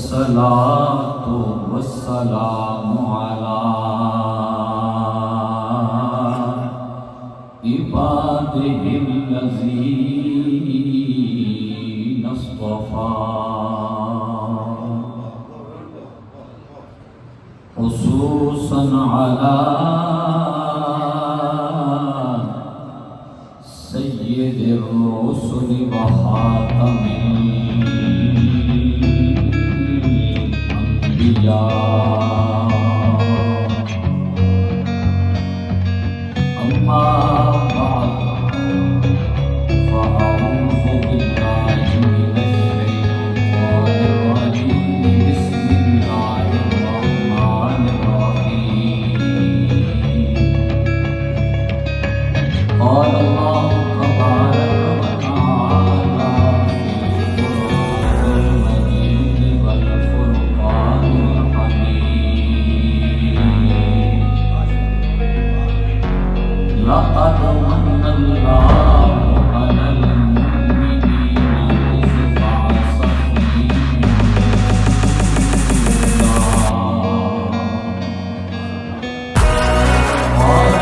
والصلاة والسلام على عباده الذين اصطفى خصوصا على سيد الرسل وخاتم الأنبياء أما بعد فأعوذ بالله من الشيطان الرجيم بسم الله الرحمن الرحيم قال الله تبارك وتعالى في القرآن المجيد والفرقان الحميد لقد من الله على المؤمنين إذ بعث فيهم قال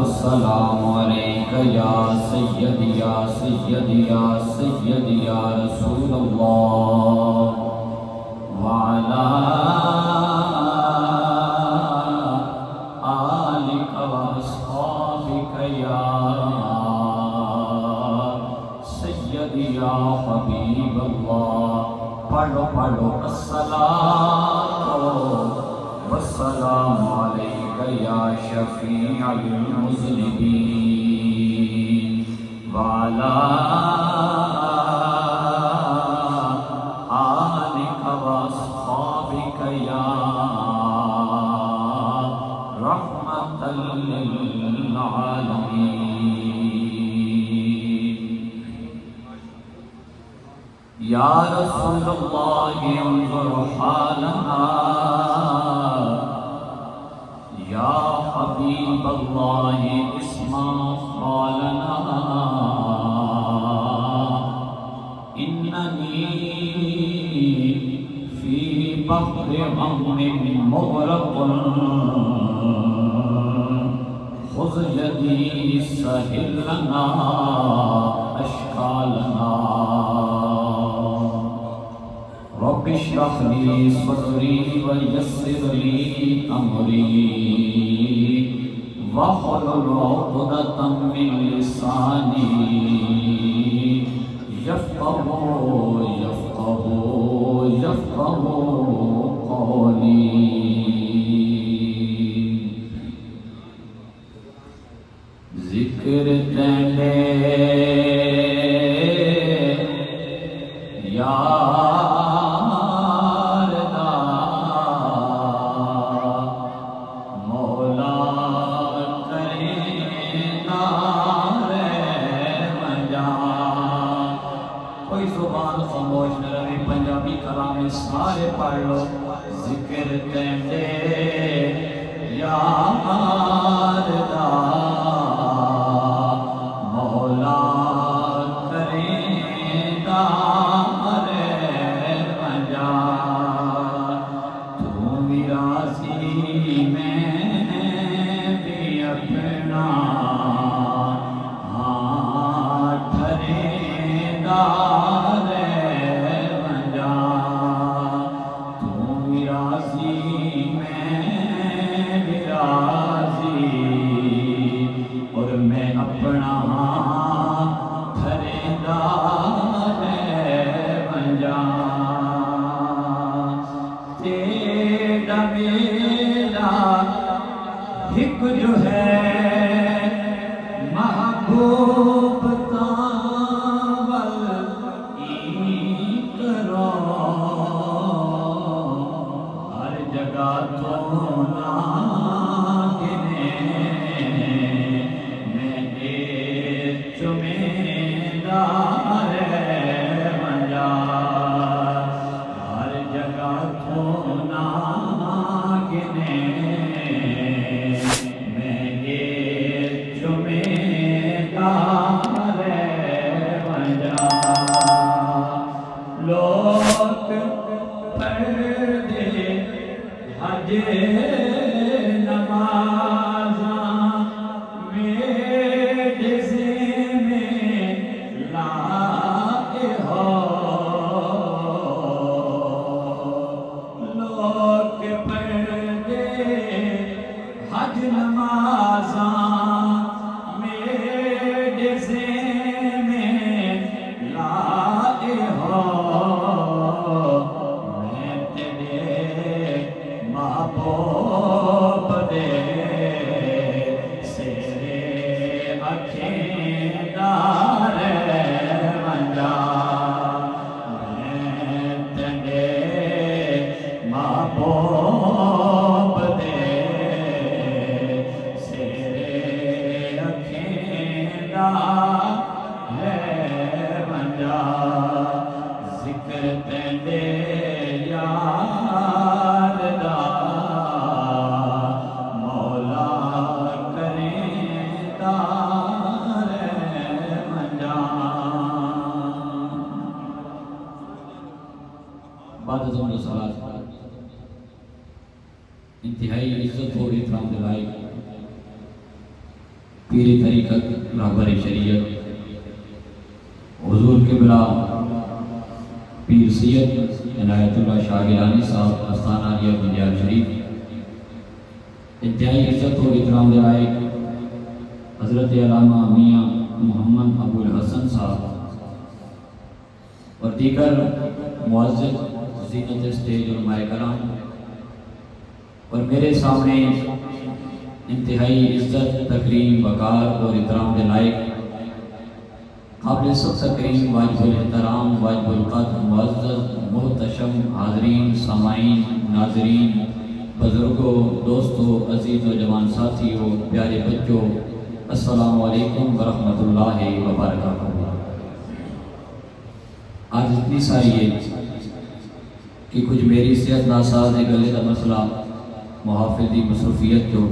السلام عليك يا سيدي يا سيدي يا سيدي يا رسول الله وعلى آلك وأصحابك يا سيدي يا حبيب الله پڑھو پڑھو الصلاة والسلام عليك يا شفيع المذنبين وعلى آلك وأصحابك يا رحمة للعالمين يا رسول الله انظر حالنا يا حبيب الله اسمع قالنا إنني في بحر غم مغرق خذ يدي سهل لنا أشكالنا رب اشرح لي صدري ويسر لي أمري واحلل عقدة من لساني يفقه قولي ذکر تیرے یار دا مولا کرینا رے مجا کوئی زبان خاموش نہ رہے پنجابی کلام سارے پڑھ لو ذکر تیرے یار دا مولا کرینا رے مجا تو میرا سی میں بھی اپنا ٹھرے دار مجا تو تو نہ گنے میں چمیدار منجا ہر جگہ تو نہ گنے میں چمیدار منجا لوگ پردے حج نمازاں میرے میں لائے ہو لوگ پردے حج نمازاں میرے میں لائے ہو محبوب دے سیرے اکھیں دار منجا میں تیرے محبوب دے سیرے اکھیں دار منجا ذکر تیرے یار دا مولا کریں دار منجا بعد از عمر صلات انتہائی عزت اور احترام کے لائق پیر طریقت رہبر شریعت حضور قبلہ پیر سید عنایت اللہ شاہ گیلانی صاحب آستانہ عالیہ بندیال شریف انتہائی عزت اور احترام کے لائق حضرت علامہ میاں محمد ابو الحسن صاحب اور دیگر معزز زینت اسٹیج علماء کرام اور میرے سامنے انتہائی عزت تکریم وقار اور احترام کے لائق قابل سب کریم واجب الاحترام واجب القدر معزز محتشم حاضرین سامعین ناظرین بزرگوں دوستوں عزیز و جوان ساتھیوں پیارے بچوں السلام علیکم ورحمۃ اللہ وبرکاتہ۔ آج اتنی ساری ہے کہ کچھ میری صحت ناساز ہے گلے کا مسئلہ محافظ دی مصروفیت جو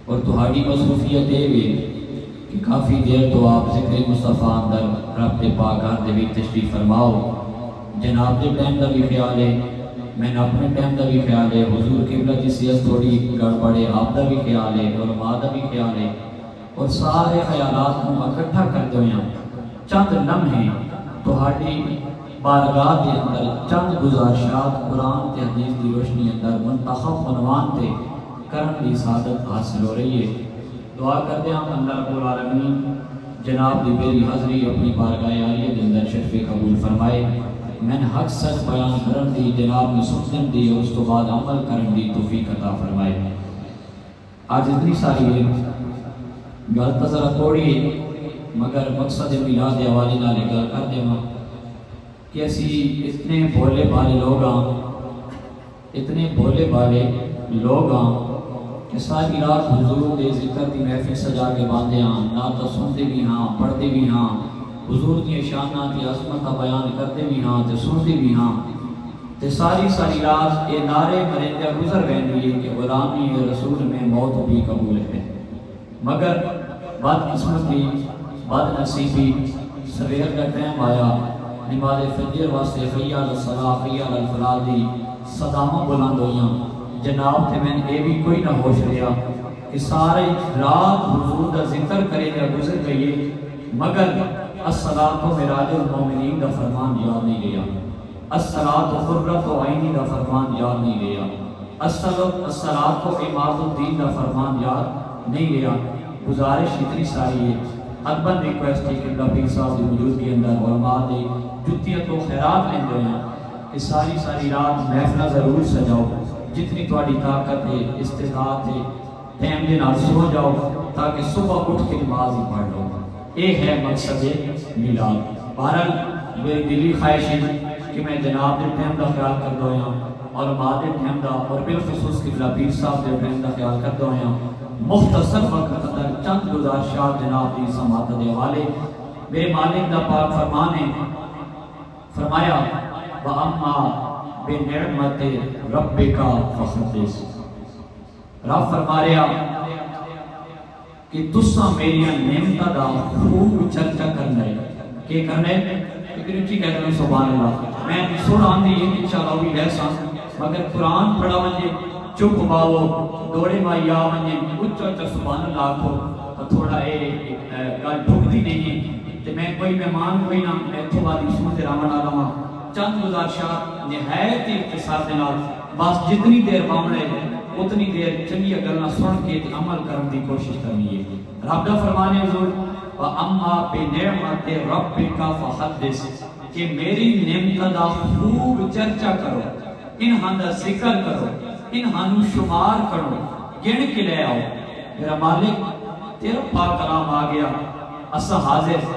اور تہاڑی مصروفیت یہ بھی کہ کافی دیر تو آپ ذکر مصطفیٰ اندر رب دے پاک گھر دے بھی تشریف فرماؤ جناب دے ٹائم دا بھی خیال ہے میں نے اپنے ٹائم دا بھی خیال ہے حضور قبلہ کی صحت تھوڑی گڑبڑے آپ دا بھی خیال ہے علماء دا بھی خیال ہے اور سارے خیالات کو اکٹھا کرتے ہوئے چند لمحے تہاڑی بارگاہ دے اندر چند گزارشات قرآن تے حدیث دی روشنی اندر منتخب عنوان تے کرن دی سعادت حاصل ہو رہی ہے۔ دعا کرتے ہیں اللہ رب العالمین جناب دی میری حاضری اپنی بارگاہ عالیہ دے اندر شرف قبول فرمائے میں نے حق سچ بیان کرن دی جناب میں سنن دی اور اس تو بعد عمل کرن دی توفیق عطا فرمائے۔ آج اتنی ساری ہے گل تو ذرا تھوڑی ہے مگر مقصد میلاد حوالے نال گل کر دیواں کہ اسی اتنے بھولے بھالے لوگ اتنے بھولے بھالے لوگ کہ ساری رات حضور دے ذکر دی محفل سجا کے باندھے نہ تو سنتے بھی ہاں پڑھتے بھی ہاں حضور کی شانہ کی عظمت بیان کرتے بھی ہاں تے سنتے بھی ہاں تے ساری رات یہ نعرے مرندہ گزر گئے ہوئے کہ غلامی رسول میں موت بھی قبول ہے مگر بد قسمتی بد نصیبی سویر کا ٹائم آیا نماز فجر واسطے حی علی الصلاۃ حی علی الفلاح دی صداواں بلند ہوئیاں جناب تے میں یہ بھی کوئی نہ ہوش رہا کہ سارے رات حضور دا ذکر کرے گا گزر گئی مگر الصلاۃ معراج المومنین دا فرمان یاد نہیں رہا الصلاۃ قرۃ عینی دا فرمان یاد نہیں رہا الصلاۃ عماد الدین دا فرمان یاد نہیں رہا۔ گزارش اتنی ساری ہے ادبن ریکویسٹ ہے کہ نبی صاحب کی موجودگی اندر علماء دے جتیاں تو خیرات لیندے ہیں کہ ساری رات محفلہ ضرور سجاؤ جتنی تھوڑی طاقت ہے استطاعت ہے ٹائم دے نال سو جاؤ تاکہ صبح اٹھ کے نماز ہی پڑھ لو یہ ہے مقصد میلاد۔ بہرحال میری دلی خواہش ہے کہ میں جناب دے ٹائم کا خیال کرتا ہوں اور مادے ٹھیم دا اور بالخصوص قبلہ پیر صاحب دے ٹھیم دا خیال کرتا ہویا مختصر وقت اندر چند گزارشات جناب دی سماعت دے حوالے میرے مالک دا پاک فرمانے فرمایا وَأَمَّا بِنِعْمَتِ رَبِّكَ فَحَدِّثْ رب فرما رہا کہ تساں میری نعمتاں دا خوب چرچا کرنا ہے کہ کرنا ہے لیکن اچھی کہتا ہوں سبحان اللہ میں سن آندھی یہ انشاءاللہ بھی ویسا مگر قرآن پڑھا ونجے چپ باو دوڑے مائی آ ونجے اچھا اچھا سبحان اللہ کو تو تھوڑا گل ڈھکتی نہیں ہے تو میں کوئی مہمان کوئی نہ میں تو بعد اسمت رامن آلما چند گزارشات نہایت اختصار دینال بس جتنی دیر باؤں اتنی دیر چنگی گلنا سن کے عمل کرنے کی کوشش کرنی ہے رب دا فرمانے حضور وَأَمَّا بِنِعْمَتِ رَبِّكَ فَحَدِّثْ کہ میری نعمت دا خوب چرچا کرو انہاں دا ذکر کرو انہاں نو شمار کرو گن کے لے آؤ میرا مالک تیرا پاک کلام آ گیا اسا حاضر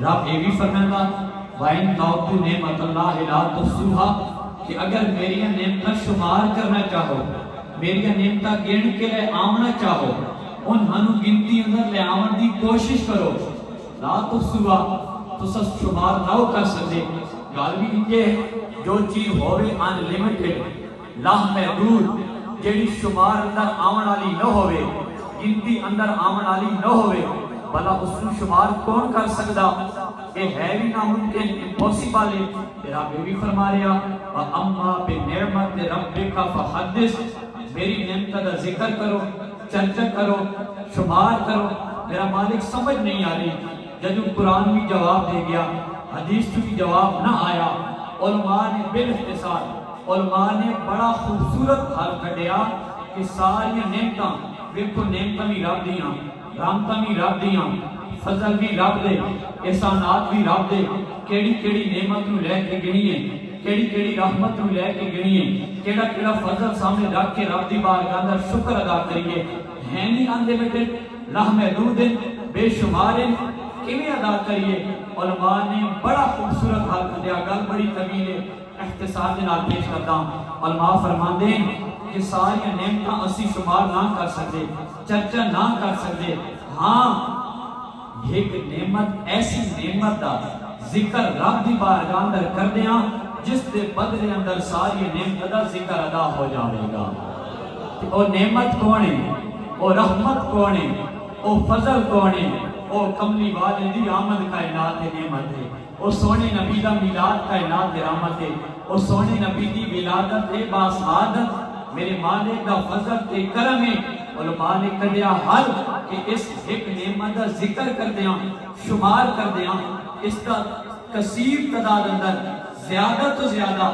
رب یہ بھی فرمائے وَإِن تَعُدُّوا نِعْمَتَ اللَّهِ لَا تُحْصُوهَا کہ اگر میری نعمت شمار کرنا چاہو میری نعمت گن کے لے آمنا چاہو انہاں نو گنتی اندر لے آمن دی کوشش کرو لا تحصوها تو سس شمار نہ کر سکتے گال بھی انجے جو چیز ہوئے ان لیمٹڈ لاہ محدود جیڑی شمار اندر آمن والی نہ ہوئے گنتی اندر آمن والی نہ ہوئے بلا اس کو شمار کون کر سکتا کہ ہے بھی ناممکن امپوسیبل ہے تیرا بھی فرما رہا وَأَمَّا بِنِعْمَتِ رَبِّكَ فَحَدِّثْ میری نعمت کا ذکر کرو چرچا کرو شمار کرو میرا مالک سمجھ نہیں آ رہی جب قرآن بھی جواب دے گیا حدیث بھی جواب نہ آیا علماء نے بالاختصار علماء نے بڑا خوبصورت حل کھڑیا کہ ساری نعمتاں ویکھو نعمتاں بھی رب دیاں رحمتاں بھی رب دیاں فضل بھی رب دے احسانات بھی رب دے کیڑی کیڑی نعمت نو لے کے گنیے کیڑی کیڑی رحمت نو لے کے گنیے کیڑا کیڑا فضل سامنے رکھ کے رب دی بارگاہ اندر شکر ادا کریے ہیں نہیں آندے بیٹے لا محدود بے شمار کیویں ادا کریے علماء نے بڑا خوبصورت حال کھڑیا گل بڑی طویل ہے اختصار دے نال پیش کرتا ہوں علماء فرماندے ہیں کہ ساری نعمتاں اسی شمار نہ کر سکتے چرچا نہ کر سکتے ہاں ایک نعمت ایسی نعمت دا ذکر رب دی بارگاہ اندر کر دیاں جس دے بدلے اندر ساری نعمت دا ذکر ادا ہو جاوے گا او نعمت کون ہے او رحمت کون ہے او فضل کون ہے او کملی والے دی آمد کائنات نعمت ہے او سونے نبی دا میلاد کائنات رحمت ہے او سونے نبی دی ولادت باسعادت میرے مالک دا فضل تے کرم ہے علماء نے کہا حل کہ اس ایک نعمت دا ذکر کر دیاں شمار کر دیاں اس کا کثیر تعداد اندر زیادہ تو زیادہ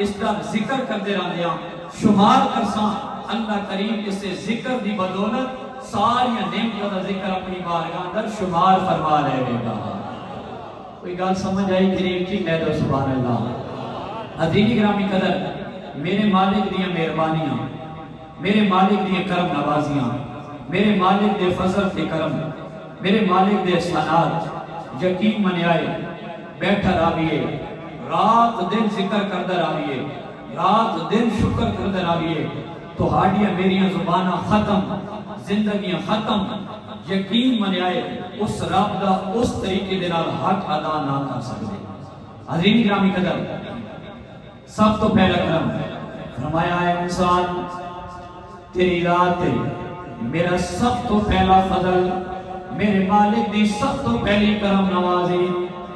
اس کا ذکر کر دے رہا دیاں شمار کرساں اللہ کریم اس سے ذکر دی بدولت ساری نعمت دا ذکر اپنی بارگاہ اندر شمار فرما رہے گا کوئی گل سمجھ آئی قریب کی کہہ دو سبحان اللہ حضرین گرامی قدر میرے مالک دیاں مہربانیاں میرے مالک دیاں کرم نوازیاں میرے مالک دے فضل تے کرم میرے مالک دے احسانات یقین من آئے بیٹھا راویے رات دن ذکر کردہ راویے رات دن شکر کردہ راویے تو ہاڑیاں میریاں زبانہ ختم زندگیاں ختم یقین من آئے اس رب دا اس طریقے دے نال حق ادا نہ کر سکتے حضرین گرامی قدر سب تو پہلا کرم فرمایا ہے انسان تیری رات میرا سب تو پہلا فضل میرے مالک دی سب تو پہلی کرم نوازی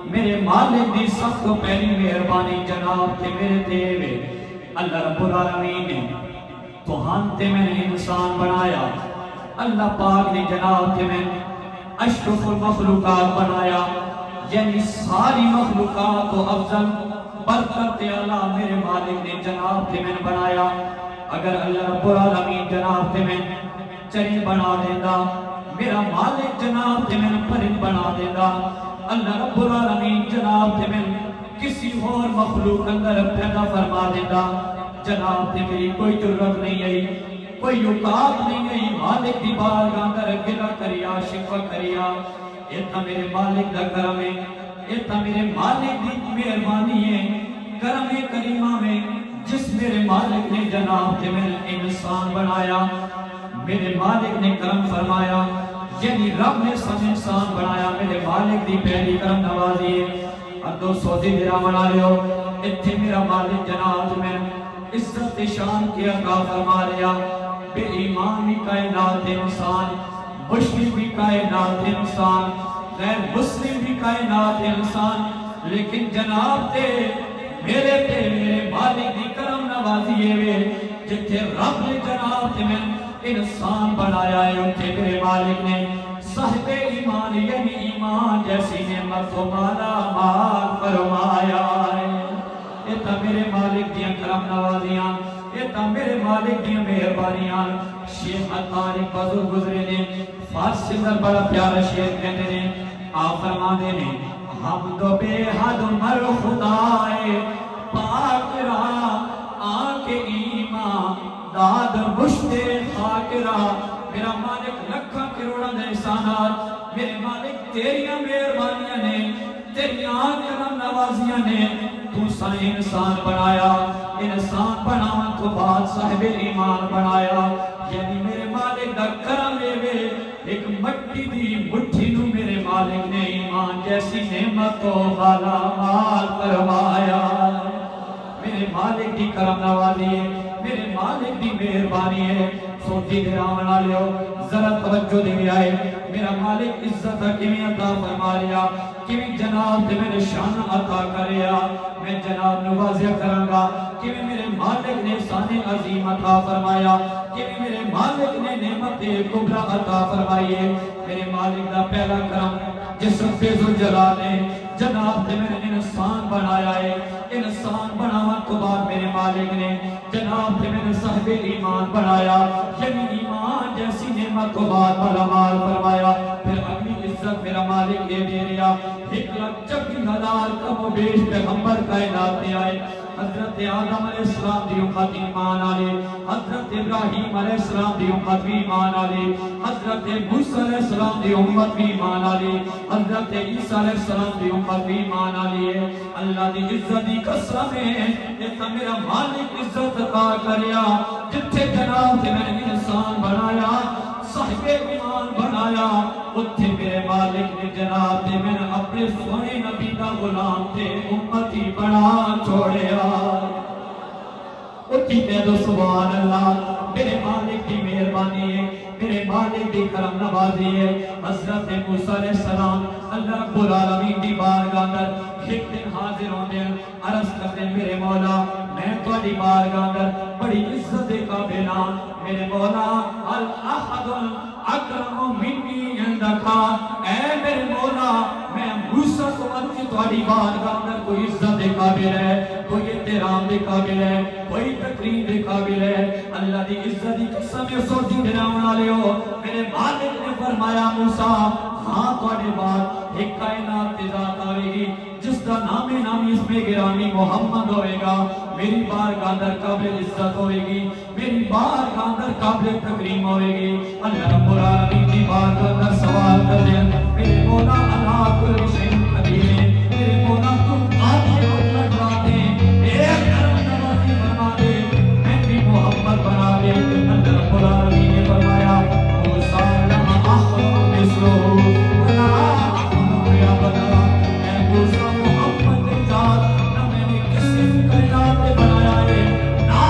میرے مالک دی سب تو پہلی مہربانی جناب کے میرے دیوے اللہ رب العالمین نے تو ہانتے میں نے انسان بنایا اللہ پاک نے جناب کے میں اشرف المخلوقات بنایا یعنی ساری مخلوقات و افضل برکت اللہ میرے مالک نے جناب کے میں بنایا اگر اللہ رب العالمین جناب کے میں چرے بنا دینا میرا مالک جناب کے میں پرند بنا دینا اللہ رب العالمین جناب کے میں کسی اور مخلوق اندر پیدا فرما دینا جناب کے میری کوئی ضرورت نہیں آئی کوئی اوقات نہیں آئی مالک دی بارگاہ اندر گلہ کریا شکوہ کریا اتنا میرے مالک دا کرم ہے اتنا میرے مالک دی مہربانی ہے کرم کریمہ میں جس میرے مالک نے جناب کے میں انسان بنایا، میرے مالک نے کرم فرمایا، یعنی رب نے سب انسان بنایا، میرے مالک دی پہلی کرم نوازی ہے۔ ادو سوزی میرا بنا لیو، اتھے میرا مالک جناب میں عزت شان کی عطا فرما لیا۔ بے ایمان بھی کائنات انسان، مشرک بھی کائنات انسان، غیر مسلم بھی کائنات انسان، لیکن جناب تے میرے مالک دی کرم نوازی ہے، جتھے رب نے جناب تے میں انسان بنایا ہے، اتھے میرے مالک نے صاحب ایمان یعنی ایمان جیسی نعمت کو مالا مال فرمایا ہے۔ یہ تا میرے مالک دیاں کرم نوازیاں، یہ تا میرے مالک دیاں مہربانیاں۔ شیخ عطار ایک بزرگ گزرے نے، فارسی اندر بڑا پیارا شعر کہتے ہیں، آپ فرما دے نے، حمد و بے حد مر خدائے پاک را آنکھ ایمان داد مشت خاک را۔ میرا مالک لکھا کروڑا دے احسانات، میرے مالک تیریاں مہربانیاں نے، تیریاں کرم نوازیاں نے، تو سائیں انسان بنایا، انسان بناون تو بعد صاحب ایمان بنایا، یعنی میرے مالک دا کرم لے وے، ایک مٹی دی مٹھی نو میرے مالک نے ایمان جیسی نعمت کو مالا مال فرمایا۔ میرے مالک دی کرم نوازی ہے، میرے مالک دی مہربانی ہے۔ سوچی دے آمنا لیو، ذرا توجہ دے آئے، میرا مالک عزت کیویں عطا فرما لیا، کیویں جناب دے میرے شان عطا کریا، میں جناب نوازیا کرانگا، کیویں میرے مالک نے شان عظیم عطا فرمایا، کیویں میرے مالک نے نعمت کبرا عطا فرمائیے۔ میرے مالک دا پہلا کرم جس رب ذوالجلال نے جناب دے میرے انسان بنایا ہے، انسان بناون تو بعد میرے مالک نے جناب دے میرے صاحب ایمان بنایا، یعنی ایمان جیسی نعمت کو بعد مالا مال فرمایا۔ پھر اگلی عزت میرا مالک یہ دے رہا، 1,26,000 کم و بیش پیغمبر کائنات میں آئے، حضرت آدم علیہ السلام دی امت ایمان آلے، حضرت ابراہیم علیہ السلام دی امت بھی ایمان آلے، حضرت موسیٰ علیہ السلام دی امت بھی ایمان آلے، حضرت عیسیٰ علیہ السلام دی امت بھی ایمان آلے۔ اللہ دی عزت دی قسم ہے، یہ تا میرا مالک عزت عطا کریا، جتھے جناب سے میں نے انسان بنایا، صاحب ایمان بنایا، اتھے میرے مالک نے جناب دے میں نے اپنے سونے نبی کا غلام تے امتی بنا چھوڑیا۔ اٹھی میں دو سبحان اللہ، میرے مالک کی مہربانی ہے، میرے مالک کی کرم نوازی ہے۔ حضرت موسیٰ علیہ السلام اللہ رب العالمین دی بارگاہ اندر ایک دن حاضر ہوندے عرض کرتے میرے مولا میں تہاڈی بارگاہ اندر بڑی عزت دے قابل ہاں، میرے مولا الاحد الاکرم منی عندک، اے میرے مولا میں موسیٰ کو ود تہاڈی بارگاہ اندر کوئی عزت دے قابل ہے، کوئی احترام دے قابل ہے، کوئی تکریم دے قابل ہے۔ اللہ دی عزت دی قسم سوچی ڈراون والے ہو، میرے مالک نے فرمایا موسیٰ ہاں تہاڈے بعد ایک کائنات دی ذات آئے گی جس کا نامی اس میں گرامی محمد ہوئے گا، میری بارگاہ اندر قابل عزت ہوئے گی، میری بارگاہ اندر قابل تکریم ہوئے گی۔ اللہ رب العالمین دی بارگاہ اندر سوال کر دیں میرے مولا اللہ کل شیء قدیر ہے، میرے مولا تم آدھے مطلق راتے ایک کرم نوازی فرما دے، میں بھی محمد بنا دے۔ اللہ رب العالمین نے فرمایا موسیٰ لما احرم مصرہ ولا احرم یا بنا، اے موسیٰ محمد کے ذات نہ میں نے کسی کائنات میں بنایا ہے، نہ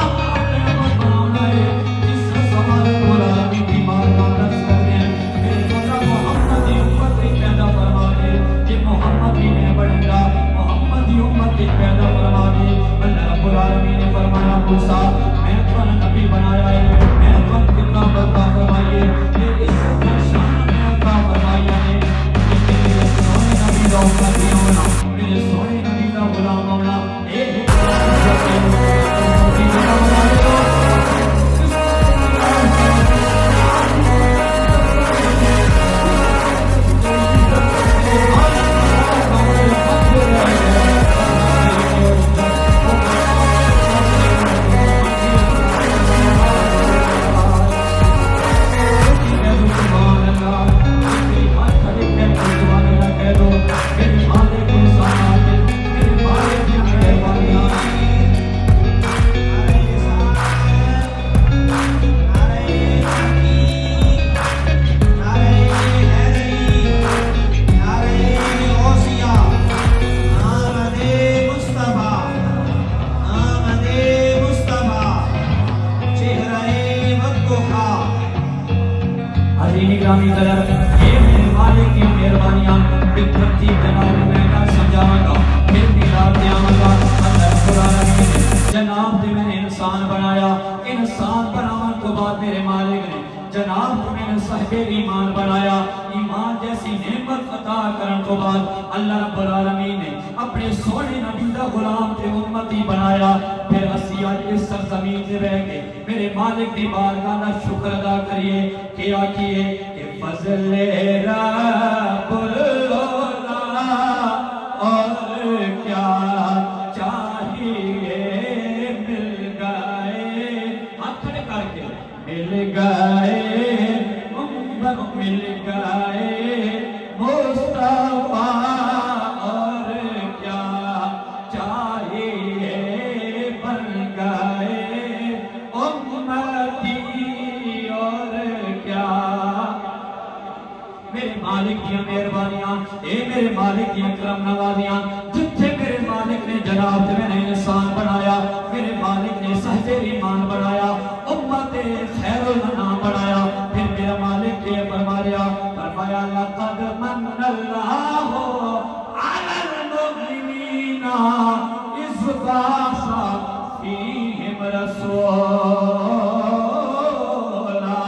قیامت بنانا ہے، جس سے سوال العالمین کی بارگاہ درس کرتے ہیں میرے مولا محمد کی امت کی پیدا فرما دے، کہ محمد ہی میں بڑھیں گا، محمد کی امت کی پیدا فرما دے۔ اللہ رب العالمین نے فرمایا موسیٰ میں تو نبی بنایا ہے، میں تو کتاب عطا فرمائیے، یہ عزت و شان میں عطا فرمایا ہے، میرے سونے نبی دا امتی ہونا، میرے سونے نبی دا غلام ہونا، ایک عزت ہے۔ گرامی قدر یہ میرے مالک کی مہربانیاں بترتی جناب میں نہ سمجھاواں گا پھر میلاد دے آواں گا اللہ رب العالمین نے جناب دے میں نے انسان بنایا انسان بناون تو بعد میرے مالک نے جناب کو میں نے صاحب ایمان بنایا ایمان جیسی نعمت عطا کرن تو بعد اللہ رب العالمین نے اپنے سونے نبی دا غلام تے امتی بنایا پھر اسی آج اس سرزمین تے رہ کے میرے مالک دی بارگاہ دا شکر ادا کریے کیا کیے کہ فضل رب العلا اور کیا چاہیے مل گئے ہاتھ کھڑے کر کے مل گئے مل گئے مصطفیٰ اور کیا چاہیے بن گئے امتی اور کیا میرے مالک کی مہربانیاں اے میرے مالک کی کرم نوازیاں جتھے میرے مالک نے جناب میں نے انسان بنایا میرے مالک نے صاحب ایمان بنایا امت خیر الانام بنایا پھر میرا مالک کے فرمایا لقد من اللہ علی المؤمنین اذ بعث فیہم رسولا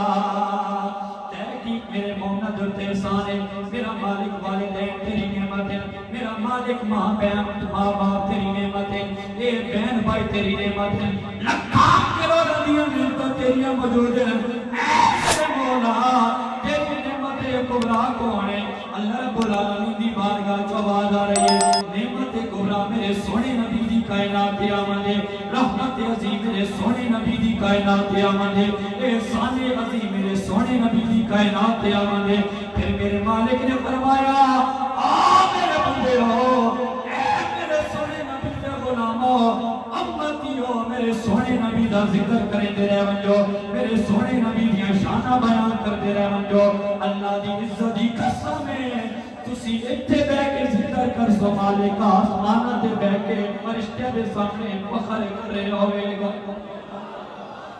تحقیق میرے مومن جو احسان ہے میرا مالک والدین تیری نعمت ہے میرا مالک ماں باپ تیری نعمت ہے اے بہن بھائی تیری نعمت ہے لکھاں کروڑوں دیاں نعمتیں تیریاں موجود ہیں اے مولا تیری نعمت کبریٰ کون ہے اللہ رب العالمین دی بارگاہ چ آواز آ رہی ہے نعمت کبریٰ میرے سونے نبی دی کائنات دی آمد ہے رحمت عظیم میرے سونے نبی دی کائنات دی آمد ہے احسان عظیم میرے سونے نبی دی کائنات دی آمد ہے پھر میرے مالک نے فرمایا آ میرے بندے ہو اے میرے سونے نبی دے غلامو امتی ہو میرے سونے نبی دا ذکر کریں دے رہے ونجو میرے سونے نبی دیاں شانہ بیان کر دے رہے ونجو اللہ دی عزت دی قسم ہے تسی اتھے بے کے ذکر کر سو مالک آسمانہ دے بے کے فرشتے دے سامنے فخر کر رہے ہوئے گا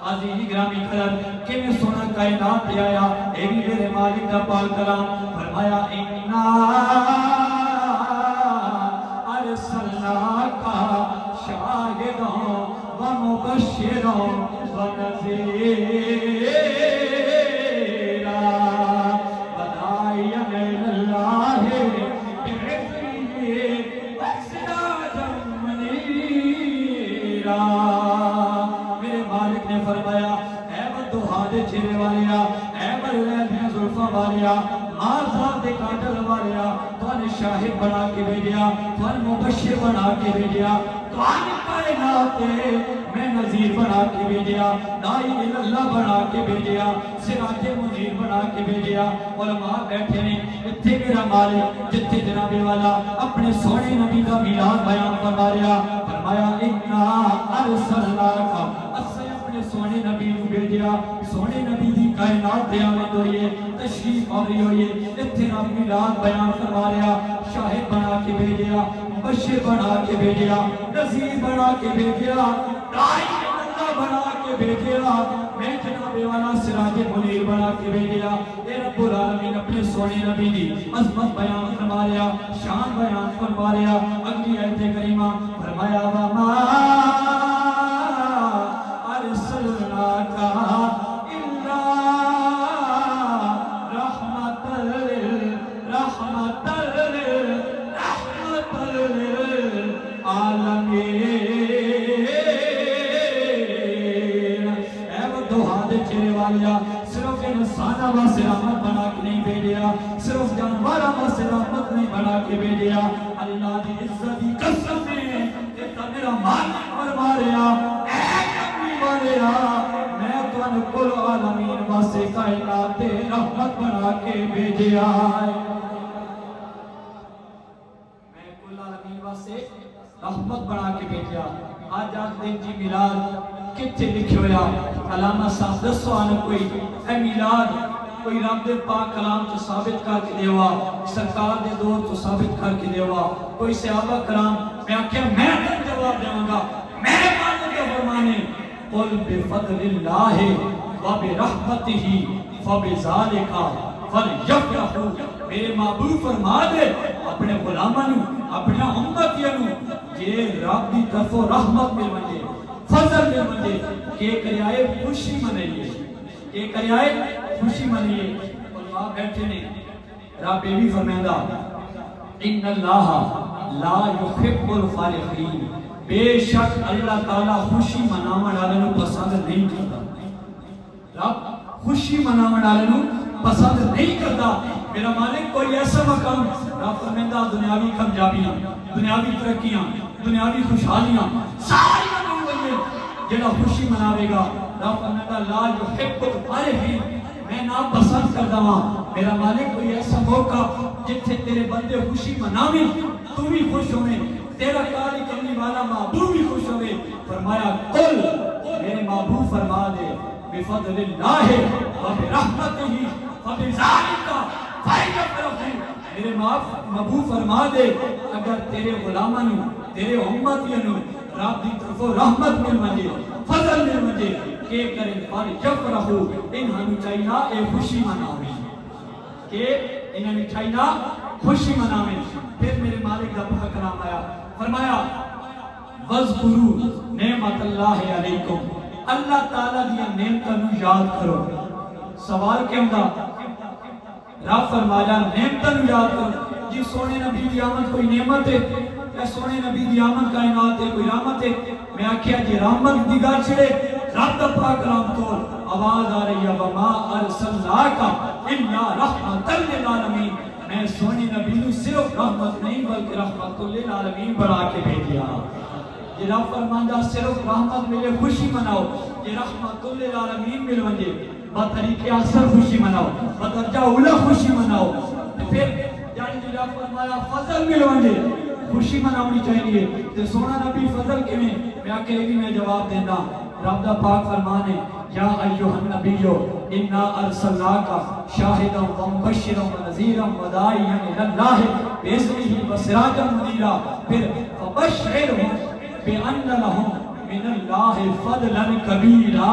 عزیزی گرامی قدر کہ میں سونا کائنات دے آیا اے بھی میرے مالک دا پاک کلام فرمایا اِنَّا ارسلناک شاہداً ومبشراً ونذیراً وداعیاً الی اللہ بإذنہ وسراجاً منیراً میرے مالک نے فرمایا اے بدوہا دے چہرے والیا اے بلیل میں زلفہ والیا آزاد کاٹل والیا تونے شاہد بنا کے بھیجیا تونے مبشر بنا کے بھیجیا تونے کائنات میں نذیر بنا کے بھیجیا دائی اللہ بنا کے بھیجیا سراج منیر بنا کے بھیجیا علماء بیٹھے نے اتھے میرا مالک جتھے جناب والا اپنے سونے نبی کا میلاد بیان فرمایا اِنَّا ارسلناک اسے اپنے سونے نبی کو بھیجیا سونے نبی دی کائنات دے آمد ہوئی ہے تشریف آوری ہوئی ہے اتھے رب میلاد بیان فرما رہا شاہد بنا کے بھیجیا بشر بنا کے بھیجیا نذیر بنا کے بھیجیا دائی اللہ بنا کے بھیجیا میں جناب والا سراج منیر بنا کے بھیجیا اے رب العالمین اپنے سونے نبی دی عظمت بیان فرما رہا شان بیان فرما رہا اگلی آیت کریمہ فرمایا وَمَا أرسلناك إلا رحمة للعالمين اے وہ دوہا دے چہرے والیا صرف انسانہ واسے رحمت بنا کے نہیں بھیجیا صرف جانورہ واسے رحمت نہیں بنا کے بھیجیا اللہ دی عزت دی قسم ہے کہ میرا مالک فرما رہا میں تمہیں کل عالمین واسے کائنات رحمت بنا کے بھیجیا ہے میں کل عالمین واسے رحمت بنا کے بھیجیا آج آج دن جی میلاد کتھے لکھے ہویا علامہ صاحب دسو آنے کوئی اے میلاد کوئی رب دے پاک کلام تو ثابت کر کے دیوا سرکار دے دور تو ثابت کر کے دیوا کوئی صحابہ کرام میں آکھیا میں جواب دیوں گا میرے مالک کے فرمانے قل بفضل اللہ وبرحمتہ فبذالک فلیفرحوا میرے محبوب فرما دے اپنے غلاماں نو اپنے امتیاں نو جے رب دی طرفوں رحمت مل ونجے فضل مل ونجے کہ کریائے خوشی منائیے کہ کریائے خوشی منائیے علماء بیٹھے نے رب یہ بھی فرمائندہ ان اللہ لا یحب الفارحین بے شک اللہ تعالیٰ خوشی مناون والے نو پسند نہیں کرتا رب خوشی مناون والے نو پسند نہیں کرتا میرا مالک کوئی ایسا مقام رب فرمائندہ دنیاوی کامیابیاں دنیاوی ترقیاں دنیاوی خوشحالیاں ساری نہیں ہوئی جڑا خوشی مناوے گا رب فرمائندہ لا یحب الفارحین میں نا پسند کرتا ہوں میرا مالک کوئی ایسا موقع جتھے تیرے بندے خوشی مناویں تو بھی خوش ہوئے تیرا کاری کرنے والا محبوب بھی خوش ہوئے فرمایا قل میرے محبوب فرما دے بفضل اللہ وبرحمتہ فبذالک فلیفرحوا میرے محبوب فرما دے اگر تیرے غلاماں نو تیرے امتیاں نو رب دی طرفوں رحمت مل ونجے فضل مل ونجے کہ کرے فلیفرحوا انہاں نو چاہیے اے خوشی مناویں کہ انہاں نو چاہیے خوشی مناویں پھر میرے مالک دا پاک کلام آیا فرمایا وَاذْكُرُوا نعمت اللہ علیکم اللہ تعالیٰ دیا نعمتاں نو یاد کرو سوال کیوں دا رب فرمایا نعمتاں نو یاد کرو جی سونے نبی دی آمد کوئی نعمت ہے یا سونے نبی دی آمد کائنات ہے کوئی رحمت ہے میں آکھیا جی رحمت دی گل چھڑے رب دا پاک کلام تو آواز آ رہی ہے وَمَا أَرْسَلْنَاكَ إِلَّا رَحْمَةً لِلْعَالَمِينَ میں سونے نبی نو صرف رحمت نہیں بلکہ رحمت للعالمین بڑھا کے بھیجیا یہ رب فرماندہ صرف رحمت ملے خوشی مناؤ یہ رحمت للعالمین مل ونجے بطریقے اثر خوشی مناؤ بدرجہ اولا خوشی مناؤ پھر جانی رب فرمایا فضل مل ونجے خوشی مناونی چاہیے تو سونا نبی فضل کے میں آکے بھی میں جواب دینا رب دا پاک فرمانے یا ایوہ النبیو انا ارسلناکا شاہدا ومبشرا ونذیرا وداعیا الاللہ باذنہ وسراجا منیرا پھر فبشرہم بان لہم من اللہ فضلا کبیرا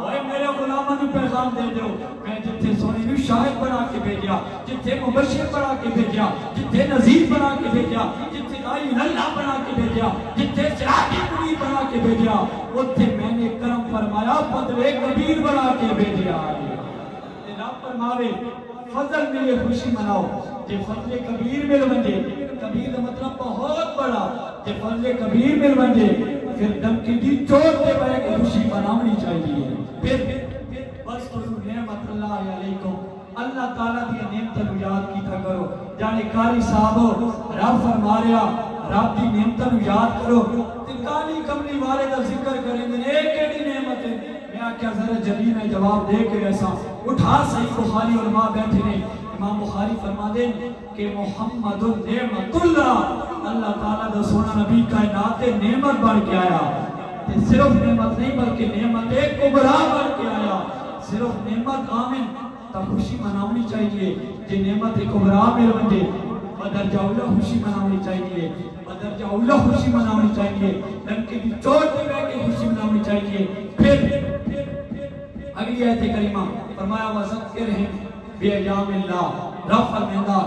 اوے میرے غلاموں کو پیغام دے دو میں جتھے سونے نو شاہد بنا کے بھیجا جتھے مبشر بنا کے بھیجا جتھے نذیر بنا کے بھیجا جتھے داعی اللہ بنا کے بھیجا جتھے سراج منیر بنا کے بھیجا اوتھے میں نے کرم فرمایا بدلے کبیر بنا کے بھیجا رب فرماوے فضل ملے خوشی مناؤ جے فضل کبیر مل ونجے کبیر دا مطلب بہت بڑا جے فضل کبیر مل ونجے پھر دمکی دی چوٹ دے بڑے کے خوشی مناونی چاہیے پھر بس کرو نعمت اللہ علیکم اللہ تعالیٰ دی نعمتوں یاد کیتا کرو جانے کاری صاحب رب فرما رہا رب دی نعمتوں یاد کرو تے کالی کملی والے دا ذکر کریں گے ایک ایڈی نعمت ہے میں آکھیا ذرا جلی میں جواب دے کے ایسا اٹھا صحیح بخاری علماء بیٹھے نے امام بخاری فرما دیں کہ محمد نعمت اللہ تعالیٰ دا سونا نبی کائنات نعمت بن کے آیا تے صرف نعمت نہیں بلکہ نعمت ایک کبرا بن کے آیا صرف نعمت آمین تا خوشی مناونی چاہیے جے نعمت کبرا مل ونجے بدرجہ اولا خوشی مناونی چاہیے بدرجہ اولا خوشی مناونی چاہیے لنکے بھی چوٹ دے بے کے خوشی مناونی چاہیے پھر اگلی آیت کریمہ فرمایا وَذَكِّرْهِمْ بِأَيَّامِ اللَّهِ رب فرمائندہ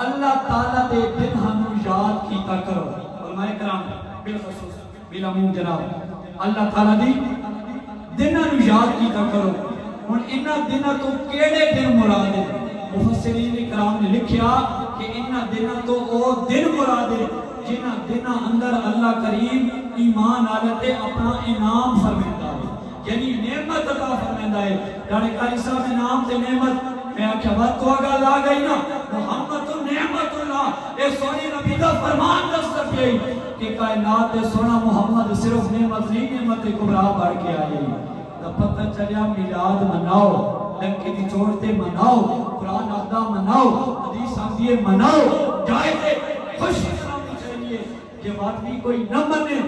اللہ تعالیٰ دے دن ہمیں یاد کیتا کرو علماء کرام بالخصوص بالعموم جناب اللہ تعالیٰ دی دن ہمیں یاد کیتا کرو اور انہا دنہ تو کیڑے دن مراد ہے مفسرین کرام نے لکھیا کہ انہا دنہ تو او دن مراد ہے جنہا دنہ اندر اللہ کریم ایمان آلتے اپنا انعام فرمیندہ ہے یعنی نعمت عطا فرمیندہ ہے جانے کاری صاحب انعام تے نعمت میں آکھا بات تو آگا لا گئی نا محمد نعمت اللہ اے سونی نبی دا فرمان دستر گئی کہ کائنات سونا محمد صرف نعمت نہیں نعمت کبرا بڑھ کے آئی دا پتہ چلیا میلاد مناؤ لنکے دی چوڑتے مناؤ قرآن اقدا مناؤ حدیث آمدیے مناؤ جائے دے خوشی مناؤنی چاہیے کہ بات بھی کوئی نہ منے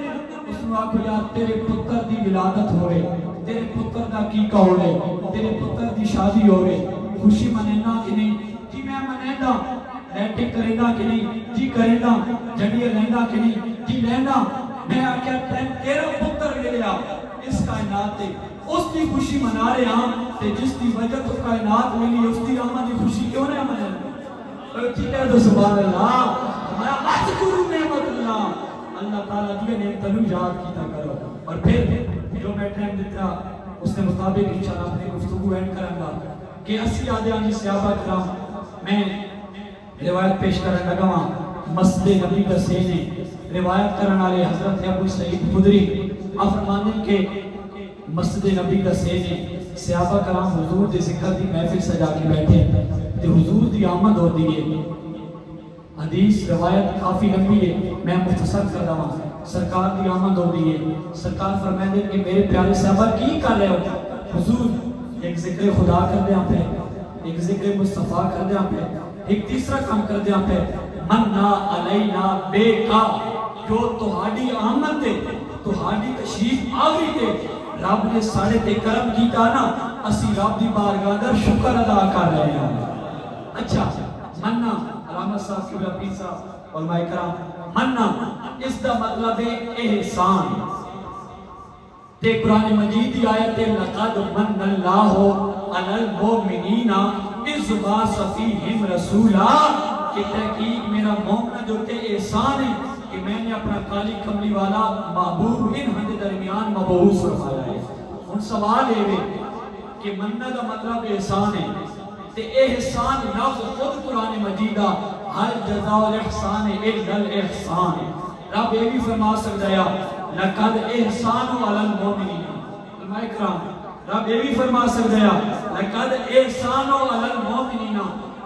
اس نے آکھو یار تیرے پتر دی ولادت ہوئے تیرے پتر دا کی ہوئے تیرے پتر دی شادی ہوئے خوشی منینا کہ نہیں جی میں منینا لیٹنگ کرینا کہ نہیں جی کرینا جڑیے لینا کہ نہیں جی لینا میں آکھیا تیرا پتر ملیا اس کائنات تے اس کی خوشی منا رہے ہاں تے جس کی وجہ تو کائنات ملی اس کی رحمت کی خوشی کیوں نہ منائی؟ ٹھیک ہے تو سبحان اللہ ہمارا اذکروا نعمت اللہ تعالیٰ دی نعمتوں یاد کیتا کرو. اور پھر جو میں ٹائم دیتا اس کے مطابق انشاءاللہ اپنی گفتگو اینڈ کروں گا کہ اسی آدھے آنی صحابہ کرام میں روایت پیش کرنے لگا ہوں. مسجد نبی کا سینے روایت کرنے والے حضرت ابو سعید خدری آپ فرمانے کہ مسجد نبی کا سینے صحابہ کرام حضور دے ذکر دی محفل سجا کے بیٹھے تے حضور دی آمد ہو دی ہے. حدیث روایت کافی لمبی ہے میں مختصر کر رہا ہوں. سرکار دی آمد ہو دی ہے. سرکار فرمائے کہ میرے پیارے صحابہ کی کر رہے ہو؟ حضور ایک ذکر خدا کر دیا پہ, ایک ذکر مصطفیٰ کر دیا پہ, ایک تیسرا کام کر دیا پہ مننا علینا بے کا جو تہاڈی آمد تے تہاڈی تشریف آوری تے رب نے ساڑے تے کرم کیتا نا اسی رب دی بارگاہ دا شکر ادا کر رہے ہیں. اچھا مننا علامت صاحب کی بلپیر صاحب علماء کرام مننا اس دا مطلب ہے احسان تے قرآن مجید کی آیت ہے لقد من اللہ علی المؤمنین اذ بعث فیہم رسولا کہ تحقیق میرا مومن جو تے احسان ہے کہ میں نے اپنا کالی کملی والا محبوب ان ہم درمیان مبعوث فرمایا ہے. ان سوال ہے کہ مننا دا مطلب احسان ہے تے احسان لفظ خود قرآن مجیدہ ہر جزاء الاحسان الا الاحسان ہے. رب یہ بھی فرما سکتا ہے لقد احسان علی المؤمنین. علماء کرام رب یہ بھی فرما سکتا ہے لقد احسان علی المؤمنین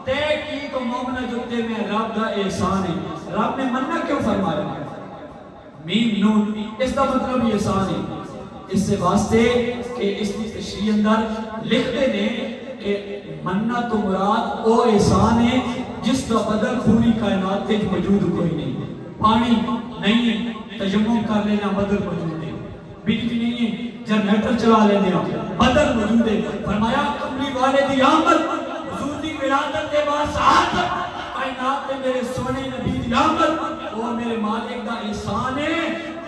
تحقیق مومنہ جو تے میں رب دا احسان ہے. رب نے مننا کیوں فرمایا؟ میم نون اس کا مطلب احسان ہے. اس سے واسطے کہ اس کی تشریح اندر لکھتے نے کہ مننا تو مراد او احسان ہے جس کا بدل پوری کائنات تے موجود کوئی نہیں. پانی نہیں ہے تیمم کر لینا بدل موجود ہے. بجلی نہیں ہے جنریٹر چلا لینا بدل موجود ہے. فرمایا کملی والے دی آمد حضور دی ولادت کے بعد ساتھ کائنات میں میرے سونے نبی دی آمد وہ میرے مالک دا احسان ہے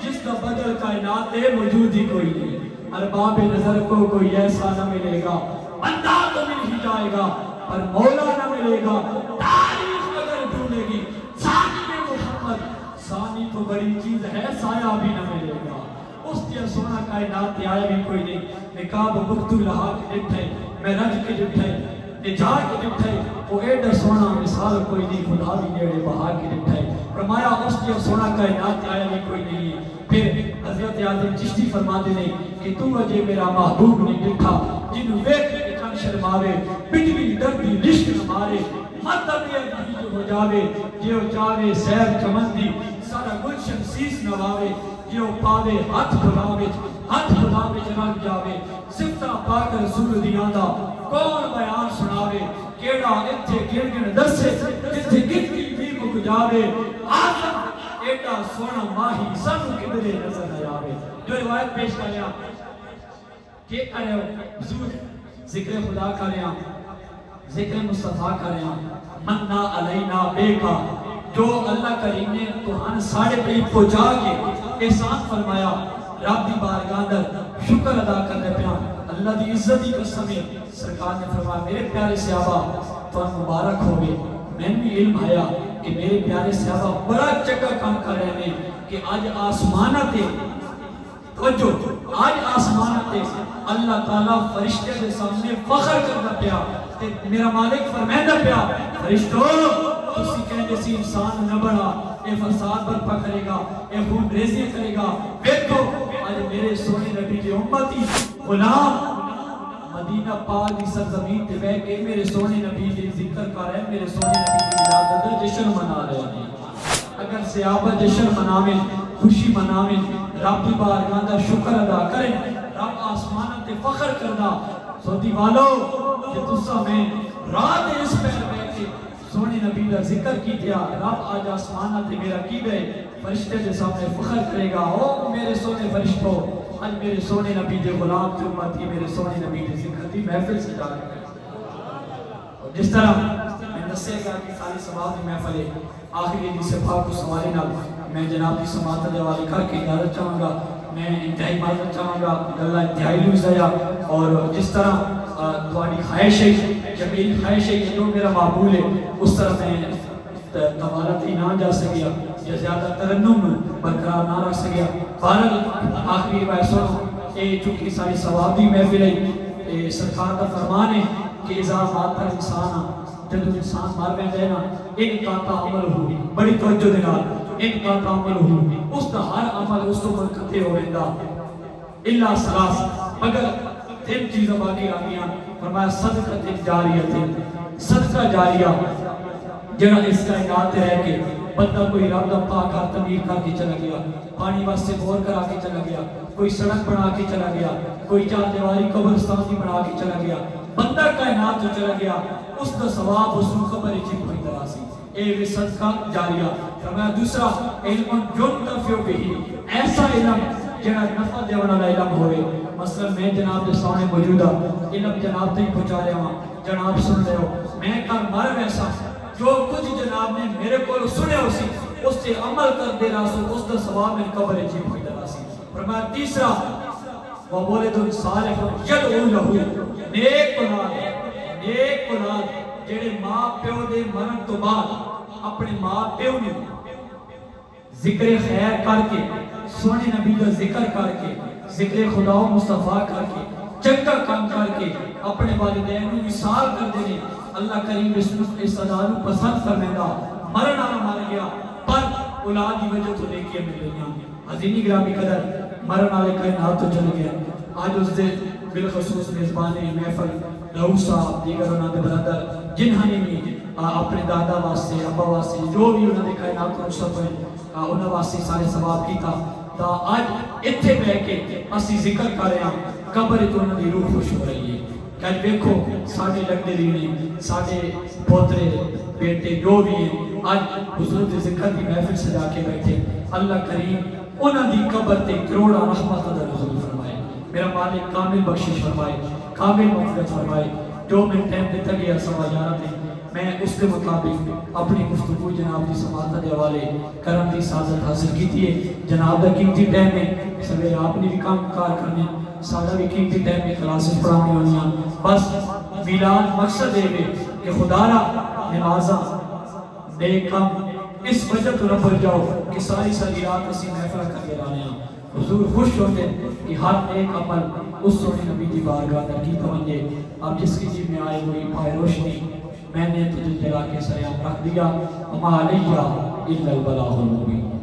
جس کا بدل کائنات میں موجود ہی کوئی نہیں. ارباب نظر کو کوئی ایسا نہ ملے گا, بندہ تو مل ہی جائے گا پر مولا نہ ملے گا. تاریخ اگر ڈھونڈے گی ثانی میں محمد ثانی تو بڑی چیز ہے سایہ بھی نہ ملے گا. اس دیا سونا کائنات آیا بھی کوئی نہیں. نکاب بختو لہا کے ڈٹھے میں رج کے ڈٹھے جا کے ڈٹھے وہ ایڈا سونا مثال کوئی نہیں. خدا بھی نیڑے بہا کے ڈٹھے فرمایا اس دیا سونا کائنات آیا بھی کوئی نہیں. پھر حضرت آدم چشتی فرما دے کہ تو اجے میرا محبوب نہیں ڈٹھا جنہوں ویکھ کے کن شرماوے بجلی ڈردی لشک نہ مارے مطلب یہ جو ہو جاوے جو چاوے سیر چمن دی سارا گلشن سیس نواوے جو پاوے ہاتھ کھلاوے جنگ جاوے صفتہ پاک رسول دیاں دا کون بیان سناوے کیڑا اتھے گرگن دسے جتھے گرگی بھی مک جاوے آدم ایڈا سونا ماہی سانو کدرے نظر نہ آوے. جو روایت پیش کر رہا کہ کرے ہو حضور ذکر خدا کر رہا ذکر مصطفیٰ کر رہا مننا علینا بے کا جو اللہ کریم نے تو ہن ساڑھے پہ پہنچا کے احسان فرمایا. رب دی بارگاہ اندر شکر ادا کرنے پہ اللہ دی عزت کی قسم ہے. سرکار نے فرمایا میرے پیارے صحابہ تو مبارک ہوگے. میں بھی علم آیا کہ میرے پیارے صحابہ بڑا چکا کام کر رہے ہیں کہ آج آسمانہ تے توجہ آج آسمانہ تے اللہ تعالیٰ فرشتے کے سامنے فخر کرنا پیا تے میرا مالک فرمائندہ پیا فرشتوں تسی کہنے سی انسان نہ بڑا اے فساد برپا کرے گا اے خون ریزیاں کرے گا. دیکھو آج میرے سونے نبی کی امتی غلام مدینہ پاک کی سرزمین تے بیٹھ کے میرے سونے نبی کے ذکر کر رہے ہیں میرے سونے نبی کی ولادت کا جشن منا رہے ہیں. اگر صحابہ جشن مناویں خوشی مناویں رب کی بارگاہ دا شکر ادا کریں رب آسمان تے فخر کردا سودی والو کہ تسا میں رات اس پیر بیٹھ کے سونے نبی دا ذکر کی دیا رب آج آسمان تے میرا کی گئے فرشتے کے سامنے فخر کرے گا. او میرے سونے فرشتوں آج میرے سونے نبی دے غلام کی امتی میرے سونے نبی دے ذکر دی محفل سجا رہے ہیں. جس طرح میں دسے گا کہ ساری ثواب دی محفل ہے آخری حدیث پاک کو سوالے نال میں جناب کی سماعت کے حوالے کر کے اجازت چاہوں گا. میں انتہائی معذرت چاہوں گا, اللہ انتہائی لوز آیا, اور جس طرح تھوڑی خواہش ہے کہ میری خواہش ہے کہ جو میرا معمول ہے اس طرح میں تمہارا تی نہ جا سکیا یا زیادہ ترنم برقرار نہ رکھ سکیا. بہرحال آخری بات سنو, اے چونکہ ساری ثواب دی محفل ہے, سرکار کا فرمان ہے کہ اذا مات انسان, جب انسان مر پیندا ہے نا, ان کا عمل ہو, بڑی توجہ دے نال, ان کا عمل ہو, اس دا ہر عمل اس تو منقطع ہو ویندا الا ثلاث, مگر تین چیزاں باقی آ گئیاں. فرمایا صدقہ جاریہ, صدقہ جاریہ جڑا اس کائنات تے رہ کے بندہ کوئی رب دا پاک گھر تعمیر کر کے چلا گیا, پانی واسطے بور کرا کے چلا گیا, کوئی سڑک بنا کے چلا گیا, کوئی چار دیواری قبرستان دی بنا کے چلا گیا, بندہ کائنات جو چلا گیا اس کا ثواب اس کو خبر ہی کوئی طرح سی, اے وہ صدقہ جاریہ. فرمایا دوسرا علم ينتفع به, ایسا علم جڑا نفع دینے والا علم ہوئے. مثلا میں جناب کے سامنے موجودہ علم جناب تک پہنچا رہا ہوں, جناب سن رہے ہو, میں کل مر ویسا جو کچھ جناب نے میرے کو سنیا اسی اس سے عمل کر دے رہا سو, اس کا ثواب میں قبر عجیب ہوئی طرح سی. فرمایا تیسرا وَوَلَدٌ صَالِحٌ يَدْعُو لَهُ, نیک اولاد, نیک اولاد جڑے ماں پیو دے مرن تو بعد اپنے ماں پیو نے ذکر خیر کر کے, سونے نبی کا ذکر کر کے, ذکر خدا و مصطفیٰ کر کے, چنگا کام کر کے اپنے والدین کو مثال کر دینے. اللہ کریم اس ادا کو پسند فرمائے گا. مرن آنا مر گیا پر اولاد کی وجہ تو نیکیاں مل گئیاں. عظیمی گرامی قدر مرن والے کائنات تو چل گیا. آج اس دن بالخصوص میزبان محفل رؤوف صاحب, دیگر انہوں نے برادر جنہاں نے بھی اپنے دادا واسطے, ابا واسطے, جو بھی انہوں نے کائنات کو رخصت ہوئے انہوں واسطے سارے ثواب کیتا. تا آج اتھے بیٹھ کے اسی ذکر کر رہے ہیں, قبر تو انہوں نے روح خوش ہو رہی ہے. کہ دیکھو ساڑھے لگنے لینے, ساڑھے پوترے بیٹے جو بھی ہیں آج حضور کے ذکر کی محفل سجا کے بیٹھے. اللہ کریم انہوں دی قبر تے کروڑا رحمت عدد نزول فرمائے. میرا مالک کامل بخشش فرمائے, کامل مغفرت فرمائے. جو میں ٹائم دیتا گیا سوا 11 میں, میں اس کے مطابق اپنی گفتگو جناب کی سماعت کے حوالے کرم کی سعادت حاصل کی تھی. جناب دا قیمتی ٹائم میں سویرے آپ نے بھی کام کار کرنے, سادہ بھی قیمتی ٹائم میں کلاسز پڑھانے ہونیاں. بس میلاد مقصد ہے کہ خدا را نمازاں نیک کام اس وجہ تو نہ بھول جاؤ کہ ساری ساری رات اسی محفل کر کے لانے ہیں. حضور خوش ہوتے کہ ہر ایک عمل اس سونے نبی کی بارگاہ در کی توجہ. اب جس کی جیب میں آئے ہوئی پائے روشنی میں نے تجھے جلا کے سیام رکھ دیا. وما علیہ الا البلاغ المبین.